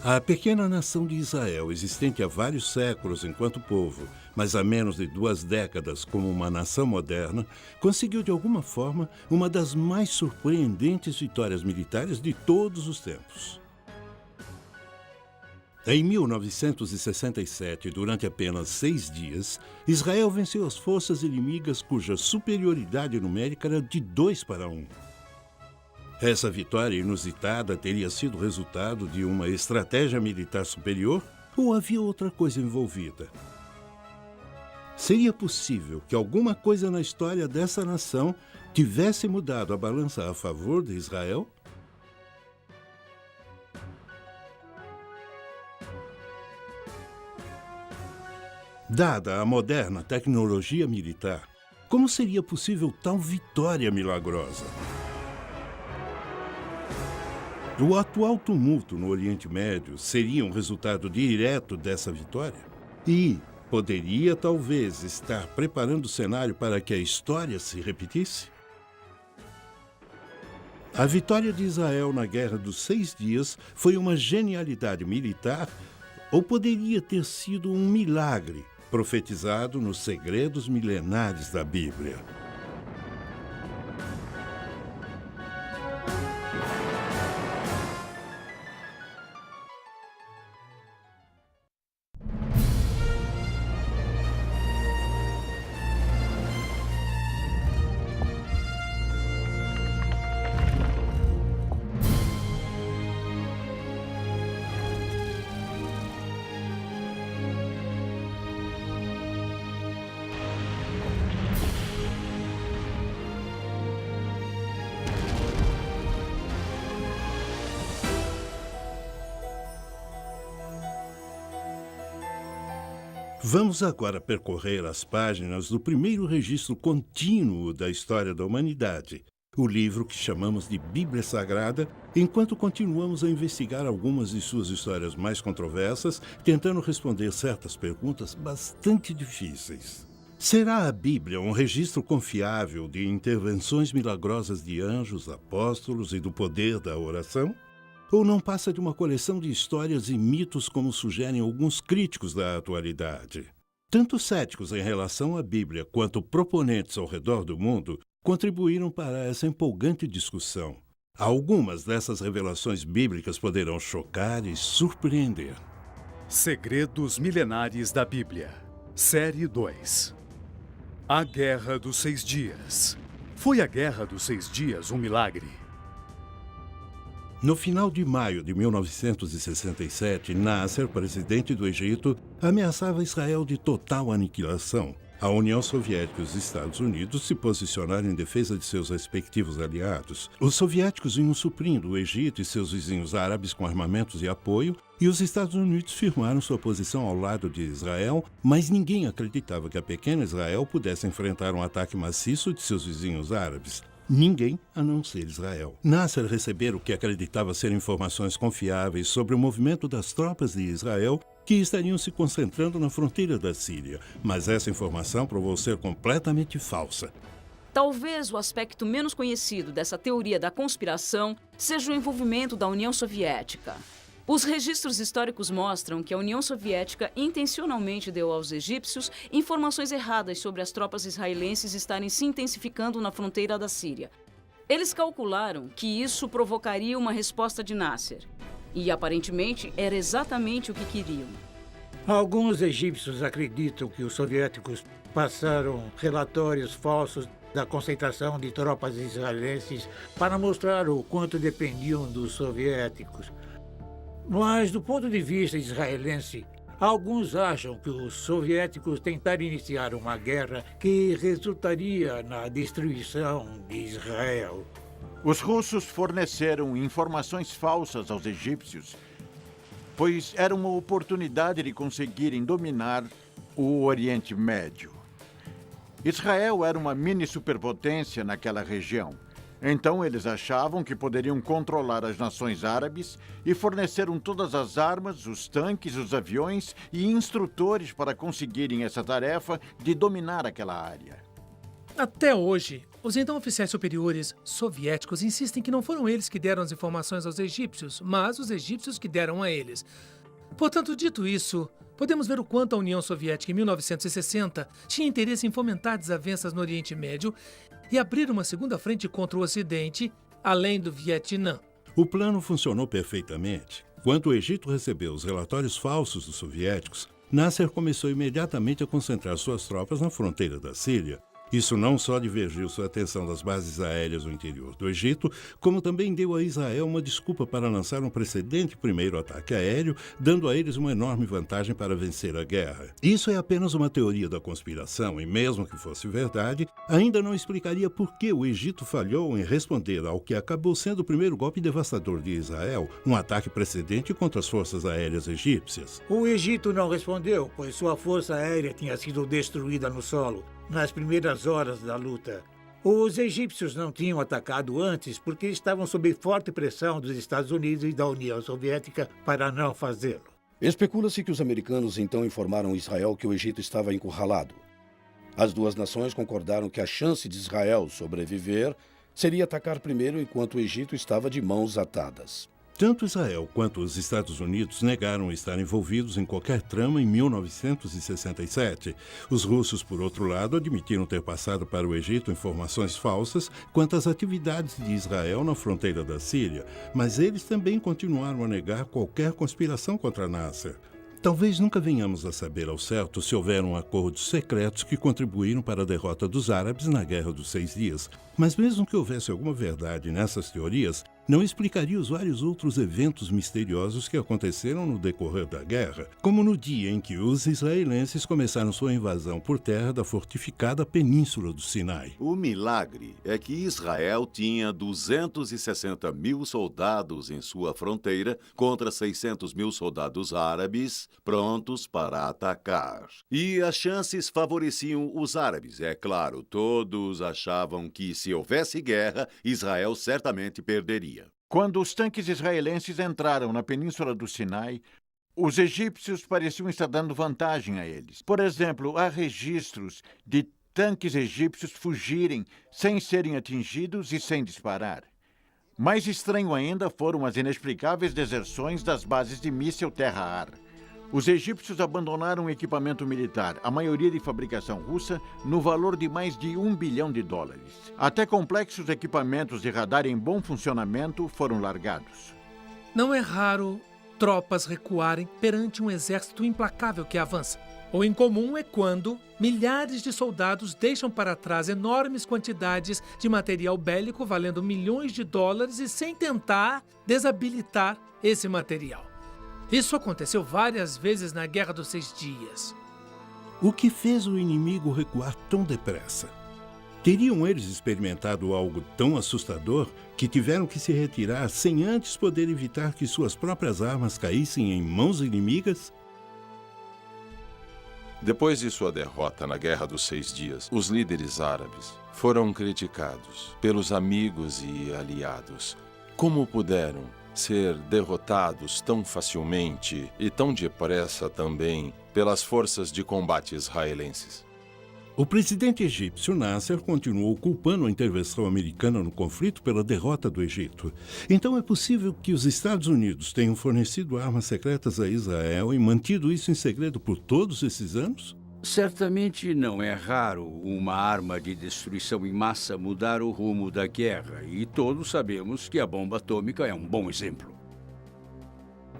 A pequena nação de Israel, existente há vários séculos enquanto povo, mas há menos de 2 décadas como uma nação moderna, conseguiu de alguma forma uma das mais surpreendentes vitórias militares de todos os tempos. Em 1967, durante apenas 6 dias, Israel venceu as forças inimigas cuja superioridade numérica era de 2-1. Essa vitória inusitada teria sido resultado de uma estratégia militar superior ou havia outra coisa envolvida? Seria possível que alguma coisa na história dessa nação tivesse mudado a balança a favor de Israel? Dada a moderna tecnologia militar, como seria possível tal vitória milagrosa? O atual tumulto no Oriente Médio seria um resultado direto dessa vitória? E poderia, talvez, estar preparando o cenário para que a história se repetisse? A vitória de Israel na Guerra dos 6 Dias foi uma genialidade militar ou poderia ter sido um milagre profetizado nos segredos milenares da Bíblia? Vamos agora percorrer as páginas do primeiro registro contínuo da história da humanidade, o livro que chamamos de Bíblia Sagrada, enquanto continuamos a investigar algumas de suas histórias mais controversas, tentando responder certas perguntas bastante difíceis. Será a Bíblia um registro confiável de intervenções milagrosas de anjos, apóstolos e do poder da oração? Ou não passa de uma coleção de histórias e mitos como sugerem alguns críticos da atualidade? Tanto céticos em relação à Bíblia quanto proponentes ao redor do mundo contribuíram para essa empolgante discussão. Algumas dessas revelações bíblicas poderão chocar e surpreender. Segredos Milenares da Bíblia, Série 2. A Guerra dos 6 Dias. Foi a Guerra dos 6 Dias um milagre? No final de maio de 1967, Nasser, presidente do Egito, ameaçava Israel de total aniquilação. A União Soviética e os Estados Unidos se posicionaram em defesa de seus respectivos aliados. Os soviéticos vinham suprindo o Egito e seus vizinhos árabes com armamentos e apoio, e os Estados Unidos firmaram sua posição ao lado de Israel, mas ninguém acreditava que a pequena Israel pudesse enfrentar um ataque maciço de seus vizinhos árabes. Ninguém a não ser Israel. Nasser recebera o que acreditava ser informações confiáveis sobre o movimento das tropas de Israel que estariam se concentrando na fronteira da Síria, mas essa informação provou ser completamente falsa. Talvez o aspecto menos conhecido dessa teoria da conspiração seja o envolvimento da União Soviética. Os registros históricos mostram que a União Soviética intencionalmente deu aos egípcios informações erradas sobre as tropas israelenses estarem se intensificando na fronteira da Síria. Eles calcularam que isso provocaria uma resposta de Nasser. E, aparentemente, era exatamente o que queriam. Alguns egípcios acreditam que os soviéticos passaram relatórios falsos da concentração de tropas israelenses para mostrar o quanto dependiam dos soviéticos. Mas, do ponto de vista israelense, alguns acham que os soviéticos tentaram iniciar uma guerra que resultaria na destruição de Israel. Os russos forneceram informações falsas aos egípcios, pois era uma oportunidade de conseguirem dominar o Oriente Médio. Israel era uma mini-superpotência naquela região. Então eles achavam que poderiam controlar as nações árabes e forneceram todas as armas, os tanques, os aviões e instrutores para conseguirem essa tarefa de dominar aquela área. Até hoje, Os então oficiais superiores soviéticos insistem que não foram eles que deram as informações aos egípcios, mas os egípcios que deram a eles. Portanto, dito isso, podemos ver o quanto a União Soviética em 1960 tinha interesse em fomentar desavenças no Oriente Médio e abrir uma segunda frente contra o Ocidente, além do Vietnã. O plano funcionou perfeitamente. Quando o Egito recebeu os relatórios falsos dos soviéticos, Nasser começou imediatamente a concentrar suas tropas na fronteira da Síria. Isso não só divergiu sua atenção das bases aéreas no interior do Egito, como também deu a Israel uma desculpa para lançar um precedente primeiro ataque aéreo, dando a eles uma enorme vantagem para vencer a guerra. Isso é apenas uma teoria da conspiração e, mesmo que fosse verdade, ainda não explicaria por que o Egito falhou em responder ao que acabou sendo o primeiro golpe devastador de Israel, um ataque precedente contra as forças aéreas egípcias. O Egito não respondeu, pois sua força aérea tinha sido destruída no solo nas primeiras horas da luta. Os egípcios não tinham atacado antes porque estavam sob forte pressão dos Estados Unidos e da União Soviética para não fazê-lo. Especula-se que os americanos então informaram Israel que o Egito estava encurralado. As duas nações concordaram que a chance de Israel sobreviver seria atacar primeiro enquanto o Egito estava de mãos atadas. Tanto Israel quanto os Estados Unidos negaram estar envolvidos em qualquer trama em 1967. Os russos, por outro lado, admitiram ter passado para o Egito informações falsas quanto às atividades de Israel na fronteira da Síria, mas eles também continuaram a negar qualquer conspiração contra Nasser. Talvez nunca venhamos a saber ao certo se houveram acordos secretos que contribuíram para a derrota dos árabes na Guerra dos 6 Dias, mas mesmo que houvesse alguma verdade nessas teorias, não explicaria os vários outros eventos misteriosos que aconteceram no decorrer da guerra, como no dia em que os israelenses começaram sua invasão por terra da fortificada Península do Sinai. O milagre é que Israel tinha 260 mil soldados em sua fronteira contra 600 mil soldados árabes prontos para atacar. E as chances favoreciam os árabes, é claro. Todos achavam que se houvesse guerra, Israel certamente perderia. Quando os tanques israelenses entraram na Península do Sinai, os egípcios pareciam estar dando vantagem a eles. Por exemplo, há registros de tanques egípcios fugirem sem serem atingidos e sem disparar. Mais estranho ainda foram as inexplicáveis deserções das bases de míssil terra-ar. Os egípcios abandonaram equipamento militar, a maioria de fabricação russa, no valor de mais de $1 bilhão. Até complexos equipamentos de radar em bom funcionamento foram largados. Não é raro tropas recuarem perante um exército implacável que avança. O incomum é quando milhares de soldados deixam para trás enormes quantidades de material bélico valendo milhões de dólares e sem tentar desabilitar esse material. Isso aconteceu várias vezes na Guerra dos 6 Dias. O que fez o inimigo recuar tão depressa? Teriam eles experimentado algo tão assustador que tiveram que se retirar sem antes poder evitar que suas próprias armas caíssem em mãos inimigas? Depois de sua derrota na Guerra dos 6 Dias, os líderes árabes foram criticados pelos amigos e aliados. Como puderam ser derrotados tão facilmente e tão depressa também pelas forças de combate israelenses? O presidente egípcio Nasser continuou culpando a intervenção americana no conflito pela derrota do Egito. Então é possível que os Estados Unidos tenham fornecido armas secretas a Israel e mantido isso em segredo por todos esses anos? Certamente não é raro uma arma de destruição em massa mudar o rumo da guerra, e todos sabemos que a bomba atômica é um bom exemplo.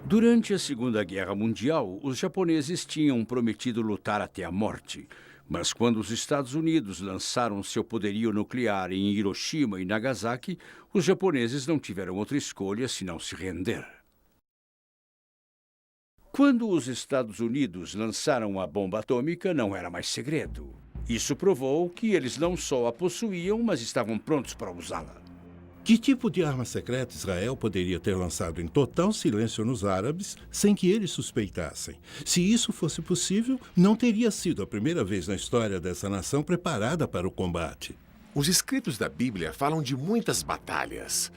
Durante a Segunda Guerra Mundial, os japoneses tinham prometido lutar até a morte, mas quando os Estados Unidos lançaram seu poderio nuclear em Hiroshima e Nagasaki, os japoneses não tiveram outra escolha senão se render. Quando os Estados Unidos lançaram a bomba atômica, não era mais segredo. Isso provou que eles não só a possuíam, mas estavam prontos para usá-la. Que tipo de arma secreta Israel poderia ter lançado em total silêncio nos árabes, sem que eles suspeitassem? Se isso fosse possível, não teria sido a primeira vez na história dessa nação preparada para o combate. Os escritos da Bíblia falam de muitas batalhas.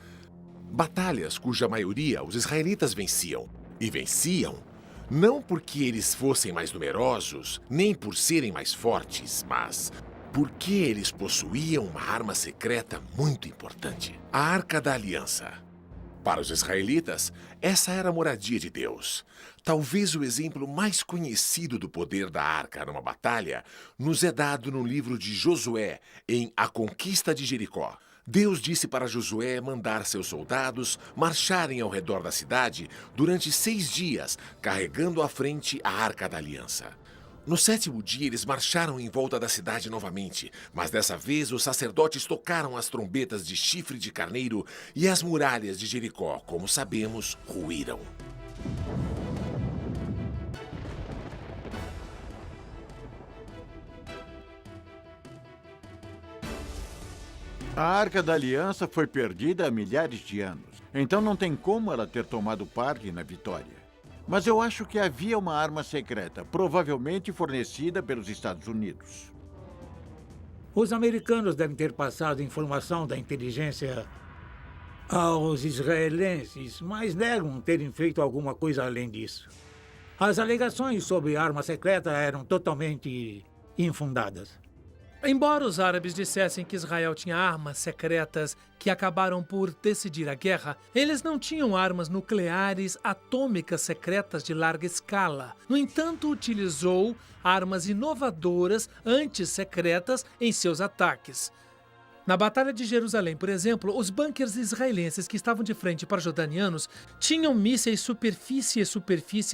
Batalhas cuja maioria os israelitas venciam. E venciam não porque eles fossem mais numerosos, nem por serem mais fortes, mas Porque eles possuíam uma arma secreta muito importante: a Arca da Aliança. Para os israelitas, essa era a moradia de Deus. Talvez o exemplo mais conhecido do poder da arca numa batalha nos é dado no livro de Josué, em A Conquista de Jericó. Deus disse para Josué mandar seus soldados marcharem ao redor da cidade durante 6 dias, carregando à frente a Arca da Aliança. No 7º dia, eles marcharam em volta da cidade novamente, mas dessa vez os sacerdotes tocaram as trombetas de chifre de carneiro e as muralhas de Jericó, como sabemos, ruíram. A Arca da Aliança foi perdida há milhares de anos, então não tem como ela ter tomado parte na vitória. Mas eu acho que havia uma arma secreta, provavelmente fornecida pelos Estados Unidos. Os americanos devem ter passado informação da inteligência aos israelenses, mas negam terem feito alguma coisa além disso. As alegações sobre arma secreta eram totalmente infundadas. Embora os árabes dissessem que Israel tinha armas secretas que acabaram por decidir a guerra, eles não tinham armas nucleares atômicas secretas de larga escala. No entanto, utilizou armas inovadoras antissecretas em seus ataques. Na Batalha de Jerusalém, por exemplo, os bunkers israelenses que estavam de frente para os jordanianos tinham mísseis superfície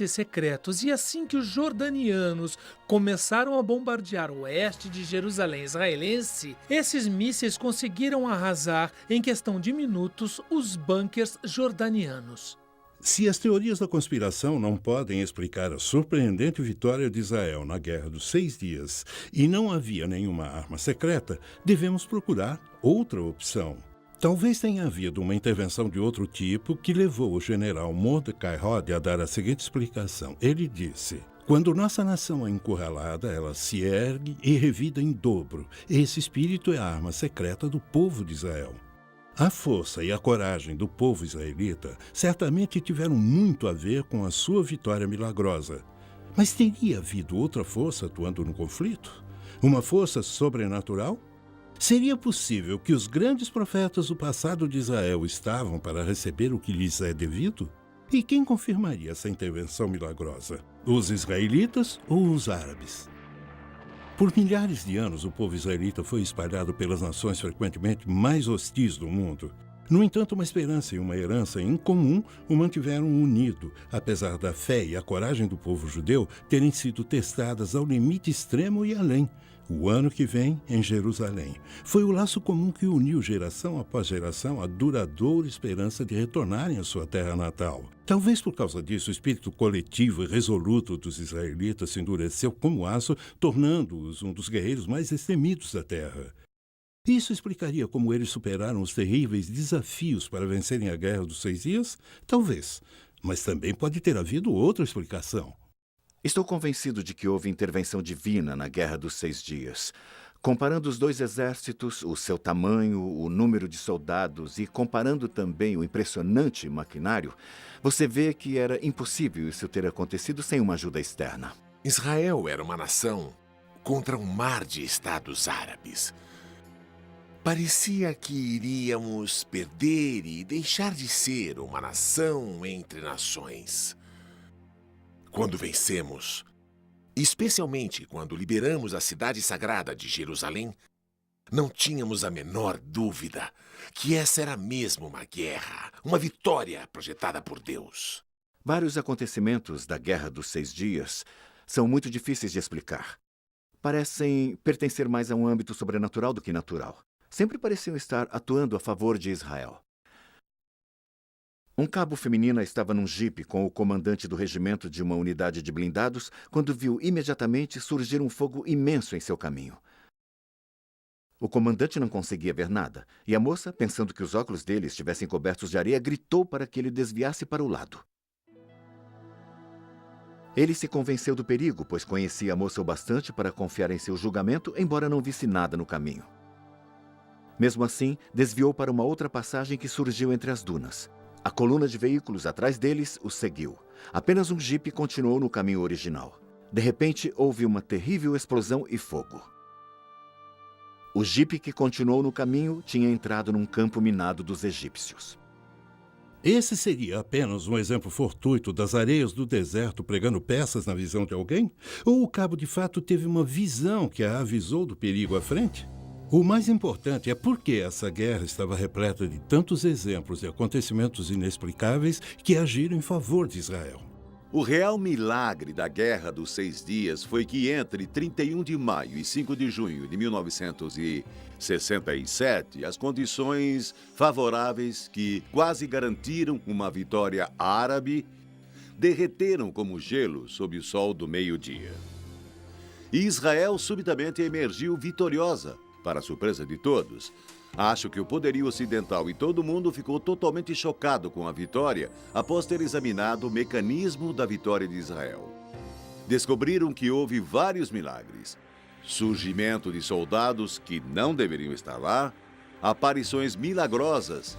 secretos. E assim que os jordanianos começaram a bombardear o oeste de Jerusalém israelense, esses mísseis conseguiram arrasar, em questão de minutos, os bunkers jordanianos. Se as teorias da conspiração não podem explicar a surpreendente vitória de Israel na Guerra dos 6 Dias e não havia nenhuma arma secreta, devemos procurar outra opção. Talvez tenha havido uma intervenção de outro tipo que levou o general Mordecai Rod a dar a seguinte explicação. Ele disse: quando nossa nação é encurralada, ela se ergue e revida em dobro. Esse espírito é a arma secreta do povo de Israel. A força e a coragem do povo israelita certamente tiveram muito a ver com a sua vitória milagrosa. Mas teria havido outra força atuando no conflito? Uma força sobrenatural? Seria possível que os grandes profetas do passado de Israel estavam para receber o que lhes é devido? E quem confirmaria essa intervenção milagrosa? Os israelitas ou os árabes? Por milhares de anos, o povo israelita foi espalhado pelas nações frequentemente mais hostis do mundo. No entanto, uma esperança e uma herança em comum o mantiveram unido, apesar da fé e a coragem do povo judeu terem sido testadas ao limite extremo e além. O ano que vem, em Jerusalém, foi o laço comum que uniu geração após geração a duradoura esperança de retornarem à sua terra natal. Talvez por causa disso, o espírito coletivo e resoluto dos israelitas se endureceu como aço, tornando-os um dos guerreiros mais destemidos da terra. Isso explicaria como eles superaram os terríveis desafios para vencerem a Guerra dos 6 Dias? Talvez, mas também pode ter havido outra explicação. Estou convencido de que houve intervenção divina na Guerra dos 6 Dias. Comparando os dois exércitos, o seu tamanho, o número de soldados e comparando também o impressionante maquinário, você vê que era impossível isso ter acontecido sem uma ajuda externa. Israel era uma nação contra um mar de estados árabes. Parecia que iríamos perder e deixar de ser uma nação entre nações. Quando vencemos, especialmente quando liberamos a cidade sagrada de Jerusalém, não tínhamos a menor dúvida que essa era mesmo uma guerra, uma vitória projetada por Deus. Vários acontecimentos da Guerra dos 6 Dias são muito difíceis de explicar. Parecem pertencer mais a um âmbito sobrenatural do que natural. Sempre pareciam estar atuando a favor de Israel. Um cabo feminina estava num jipe com o comandante do regimento de uma unidade de blindados quando viu imediatamente surgir um fogo imenso em seu caminho. O comandante não conseguia ver nada, e a moça, pensando que os óculos dele estivessem cobertos de areia, gritou para que ele desviasse para o lado. Ele se convenceu do perigo, pois conhecia a moça o bastante para confiar em seu julgamento, embora não visse nada no caminho. Mesmo assim, desviou para uma outra passagem que surgiu entre as dunas. A coluna de veículos atrás deles os seguiu. Apenas um jipe continuou no caminho original. De repente, houve uma terrível explosão e fogo. O jipe que continuou no caminho tinha entrado num campo minado dos egípcios. Esse seria apenas um exemplo fortuito das areias do deserto pregando peças na visão de alguém? Ou o cabo de fato teve uma visão que a avisou do perigo à frente? O mais importante é por que essa guerra estava repleta de tantos exemplos de acontecimentos inexplicáveis que agiram em favor de Israel. O real milagre da Guerra dos 6 Dias foi que entre 31 de maio e 5 de junho de 1967, as condições favoráveis que quase garantiram uma vitória árabe derreteram como gelo sob o sol do meio-dia. E Israel subitamente emergiu vitoriosa, para a surpresa de todos. Acho que o poderio ocidental e todo mundo ficou totalmente chocado com a vitória após ter examinado o mecanismo da vitória de Israel. Descobriram que houve vários milagres. Surgimento de soldados que não deveriam estar lá, aparições milagrosas,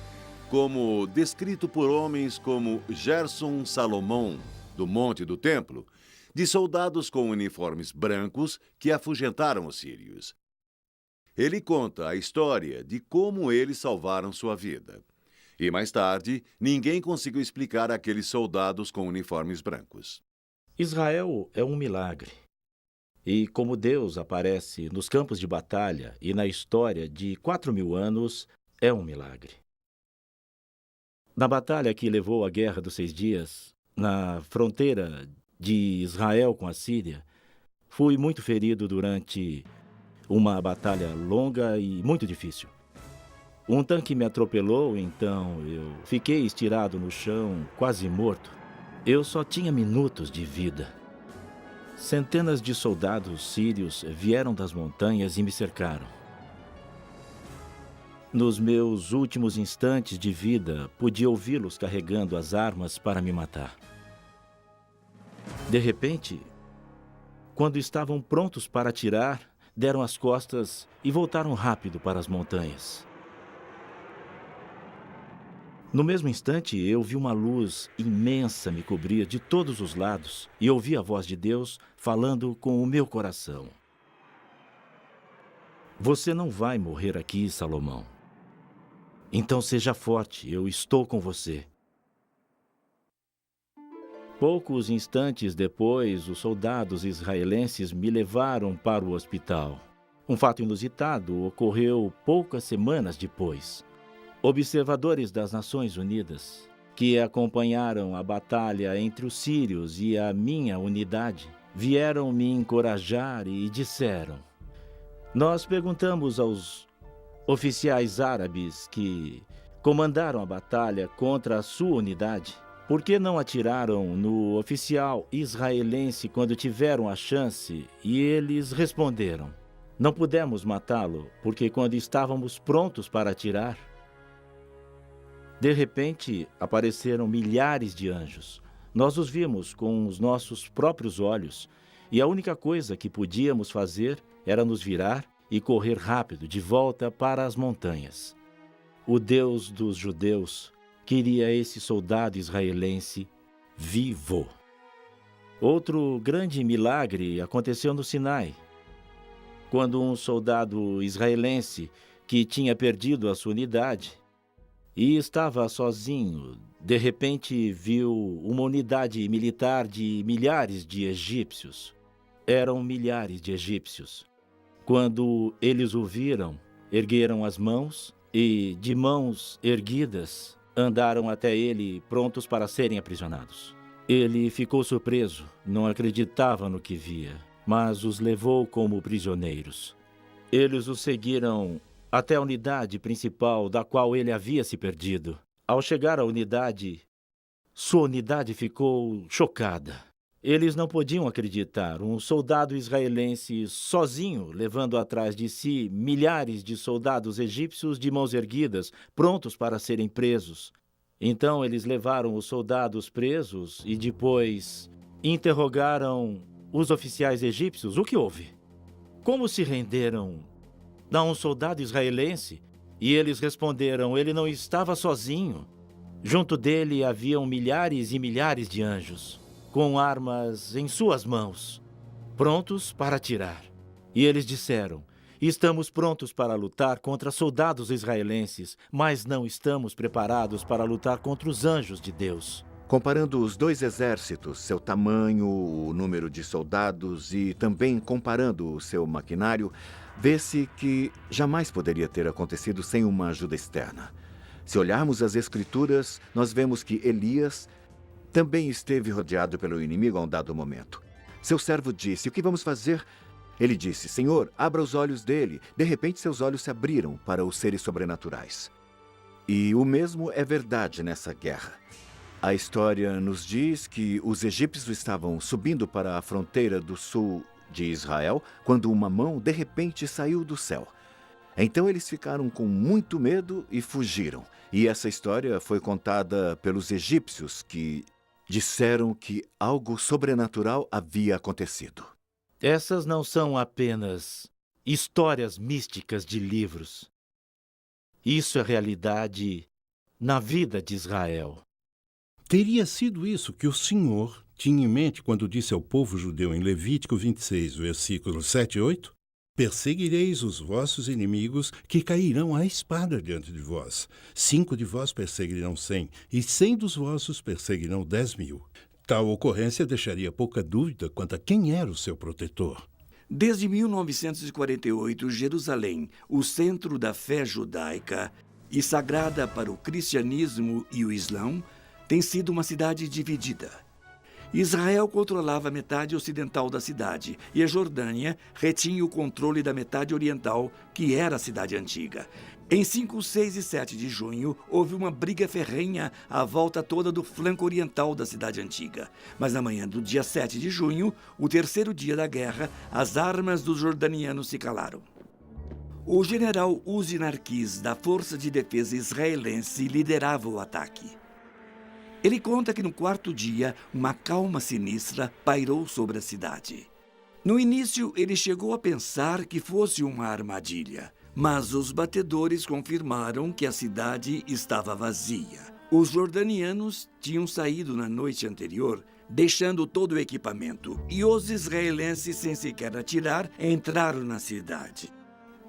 como descrito por homens como Gerson Salomão, do Monte do Templo, de soldados com uniformes brancos que afugentaram os sírios. Ele conta a história de como eles salvaram sua vida. E mais tarde, ninguém conseguiu explicar aqueles soldados com uniformes brancos. Israel é um milagre. E como Deus aparece nos campos de batalha e na história de 4.000 anos, é um milagre. Na batalha que levou à Guerra dos 6 Dias, na fronteira de Israel com a Síria, fui muito ferido durante uma batalha longa e muito difícil. Um tanque me atropelou, então eu fiquei estirado no chão, quase morto. Eu só tinha minutos de vida. Centenas de soldados sírios vieram das montanhas e me cercaram. Nos meus últimos instantes de vida, podia ouvi-los carregando as armas para me matar. De repente, quando estavam prontos para atirar, deram as costas e voltaram rápido para as montanhas. No mesmo instante, eu vi uma luz imensa me cobrir de todos os lados e ouvi a voz de Deus falando com o meu coração. Você não vai morrer aqui, Salomão. Então seja forte, eu estou com você. Poucos instantes depois, os soldados israelenses me levaram para o hospital. Um fato inusitado ocorreu poucas semanas depois. Observadores das Nações Unidas, que acompanharam a batalha entre os sírios e a minha unidade, vieram me encorajar e disseram: nós perguntamos aos oficiais árabes que comandaram a batalha contra a sua unidade por que não atiraram no oficial israelense quando tiveram a chance, e eles responderam: não pudemos matá-lo, porque quando estávamos prontos para atirar, de repente apareceram milhares de anjos. Nós os vimos com os nossos próprios olhos, e a única coisa que podíamos fazer era nos virar e correr rápido de volta para as montanhas. O Deus dos judeus queria esse soldado israelense vivo. Outro grande milagre aconteceu no Sinai, quando um soldado israelense que tinha perdido a sua unidade e estava sozinho, de repente viu uma unidade militar de milhares de egípcios. Eram milhares de egípcios. Quando eles o viram, ergueram as mãos e, de mãos erguidas, andaram até ele, prontos para serem aprisionados. Ele ficou surpreso, não acreditava no que via, mas os levou como prisioneiros. Eles os seguiram até a unidade principal da qual ele havia se perdido. Ao chegar à unidade, sua unidade ficou chocada. Eles não podiam acreditar. Um soldado israelense sozinho, levando atrás de si milhares de soldados egípcios de mãos erguidas, prontos para serem presos. Então eles levaram os soldados presos e depois interrogaram os oficiais egípcios. O que houve? Como se renderam a um soldado israelense? E eles responderam: ele não estava sozinho. Junto dele haviam milhares e milhares de anjos, com armas em suas mãos, prontos para atirar. E eles disseram: Estamos prontos para lutar contra soldados israelenses, mas não estamos preparados para lutar contra os anjos de Deus. Comparando os dois exércitos, seu tamanho, o número de soldados e também comparando o seu maquinário, vê-se que jamais poderia ter acontecido sem uma ajuda externa. Se olharmos as Escrituras, nós vemos que Elias também esteve rodeado pelo inimigo a um dado momento. Seu servo disse: "O que vamos fazer?" Ele disse: "Senhor, abra os olhos dele." De repente, seus olhos se abriram para os seres sobrenaturais. E o mesmo é verdade nessa guerra. A história nos diz que os egípcios estavam subindo para a fronteira do sul de Israel quando uma mão, de repente, saiu do céu. Então eles ficaram com muito medo e fugiram. E essa história foi contada pelos egípcios, que disseram que algo sobrenatural havia acontecido. Essas não são apenas histórias místicas de livros. Isso é realidade na vida de Israel. Teria sido isso que o Senhor tinha em mente quando disse ao povo judeu em Levítico 26, versículos 7 e 8? Perseguireis os vossos inimigos, que cairão à espada diante de vós. 5 de vós perseguirão 100, e 100 dos vossos perseguirão 10.000. Tal ocorrência deixaria pouca dúvida quanto a quem era o seu protetor. Desde 1948, Jerusalém, o centro da fé judaica e sagrada para o cristianismo e o islã, tem sido uma cidade dividida. Israel controlava a metade ocidental da cidade e a Jordânia retinha o controle da metade oriental, que era a cidade antiga. Em 5, 6 e 7 de junho, houve uma briga ferrenha à volta toda do flanco oriental da cidade antiga. Mas na manhã do dia 7 de junho, o terceiro dia da guerra, as armas dos jordanianos se calaram. O general Uzi Narquis, da Força de Defesa Israelense, liderava o ataque. Ele conta que no quarto dia, uma calma sinistra pairou sobre a cidade. No início, ele chegou a pensar que fosse uma armadilha, mas os batedores confirmaram que a cidade estava vazia. Os jordanianos tinham saído na noite anterior, deixando todo o equipamento, e os israelenses, sem sequer atirar, entraram na cidade.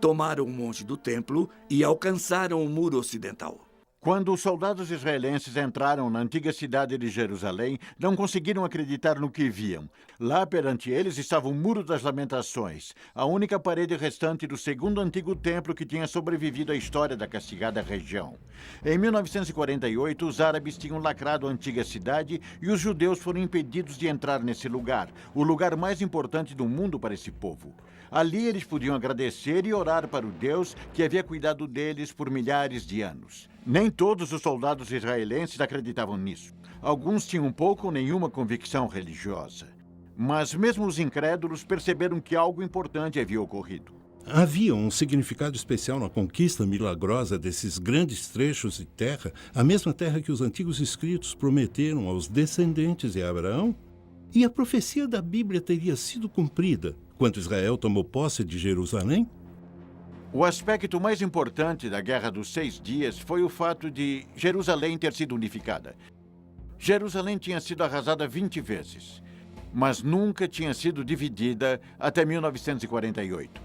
Tomaram o monte do templo e alcançaram o muro ocidental. Quando os soldados israelenses entraram na antiga cidade de Jerusalém, não conseguiram acreditar no que viam. Lá perante eles estava o Muro das Lamentações, a única parede restante do segundo antigo templo que tinha sobrevivido à história da castigada região. Em 1948, os árabes tinham lacrado a antiga cidade e os judeus foram impedidos de entrar nesse lugar, o lugar mais importante do mundo para esse povo. Ali eles podiam agradecer e orar para o Deus que havia cuidado deles por milhares de anos. Nem todos os soldados israelenses acreditavam nisso. Alguns tinham pouco ou nenhuma convicção religiosa. Mas mesmo os incrédulos perceberam que algo importante havia ocorrido. Havia um significado especial na conquista milagrosa desses grandes trechos de terra, a mesma terra que os antigos escritos prometeram aos descendentes de Abraão? E a profecia da Bíblia teria sido cumprida quando Israel tomou posse de Jerusalém? O aspecto mais importante da Guerra dos 6 Dias foi o fato de Jerusalém ter sido unificada. Jerusalém tinha sido arrasada 20 vezes, mas nunca tinha sido dividida até 1948.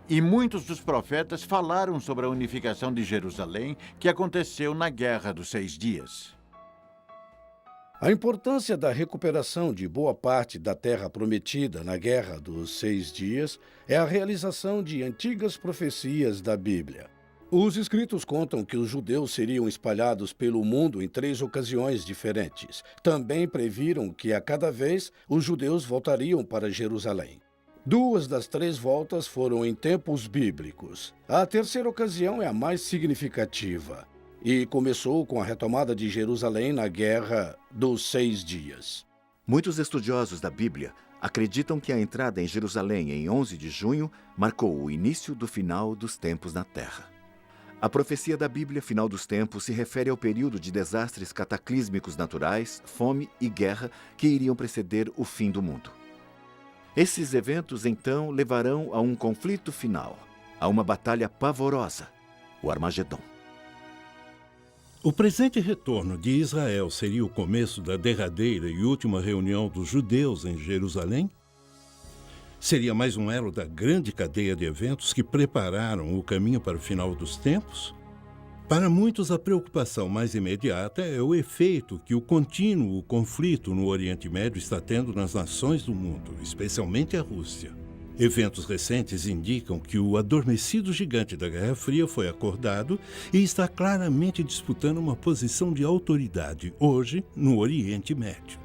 E muitos dos profetas falaram sobre a unificação de Jerusalém que aconteceu na Guerra dos 6 Dias. A importância da recuperação de boa parte da terra prometida na Guerra dos 6 Dias é a realização de antigas profecias da Bíblia. Os escritos contam que os judeus seriam espalhados pelo mundo em 3 ocasiões diferentes. Também previram que a cada vez os judeus voltariam para Jerusalém. 2 das 3 voltas foram em tempos bíblicos. A terceira ocasião é a mais significativa e começou com a retomada de Jerusalém na Guerra dos 6 Dias. Muitos estudiosos da Bíblia acreditam que a entrada em Jerusalém em 11 de junho marcou o início do final dos tempos na Terra. A profecia da Bíblia, final dos tempos, se refere ao período de desastres cataclísmicos naturais, fome e guerra que iriam preceder o fim do mundo. Esses eventos, então, levarão a um conflito final, a uma batalha pavorosa, o Armagedom. O presente retorno de Israel seria o começo da derradeira e última reunião dos judeus em Jerusalém? Seria mais um elo da grande cadeia de eventos que prepararam o caminho para o final dos tempos? Para muitos, a preocupação mais imediata é o efeito que o contínuo conflito no Oriente Médio está tendo nas nações do mundo, especialmente a Rússia. Eventos recentes indicam que o adormecido gigante da Guerra Fria foi acordado e está claramente disputando uma posição de autoridade hoje no Oriente Médio.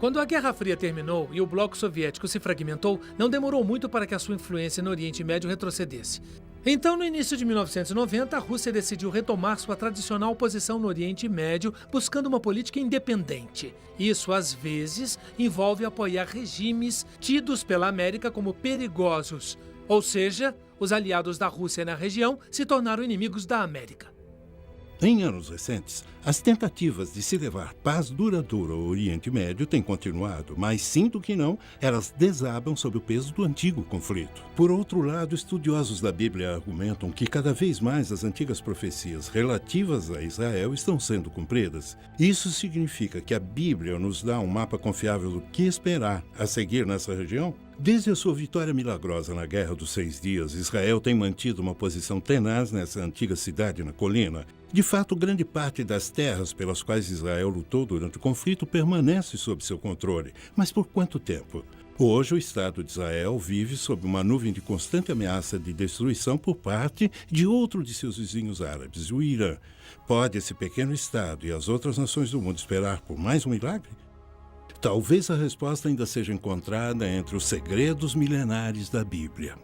Quando a Guerra Fria terminou e o bloco soviético se fragmentou, não demorou muito para que a sua influência no Oriente Médio retrocedesse. Então, no início de 1990, a Rússia decidiu retomar sua tradicional posição no Oriente Médio, buscando uma política independente. Isso, às vezes, envolve apoiar regimes tidos pela América como perigosos. Ou seja, os aliados da Rússia na região se tornaram inimigos da América. Em anos recentes, as tentativas de se levar paz duradoura ao Oriente Médio têm continuado, mas sim do que não, elas desabam sob o peso do antigo conflito. Por outro lado, estudiosos da Bíblia argumentam que cada vez mais as antigas profecias relativas a Israel estão sendo cumpridas. Isso significa que a Bíblia nos dá um mapa confiável do que esperar a seguir nessa região? Desde a sua vitória milagrosa na Guerra dos 6 Dias, Israel tem mantido uma posição tenaz nessa antiga cidade na colina. De fato, grande parte das terras pelas quais Israel lutou durante o conflito permanece sob seu controle. Mas por quanto tempo? Hoje, o Estado de Israel vive sob uma nuvem de constante ameaça de destruição por parte de outro de seus vizinhos árabes, o Irã. Pode esse pequeno Estado e as outras nações do mundo esperar por mais um milagre? Talvez a resposta ainda seja encontrada entre os segredos milenares da Bíblia.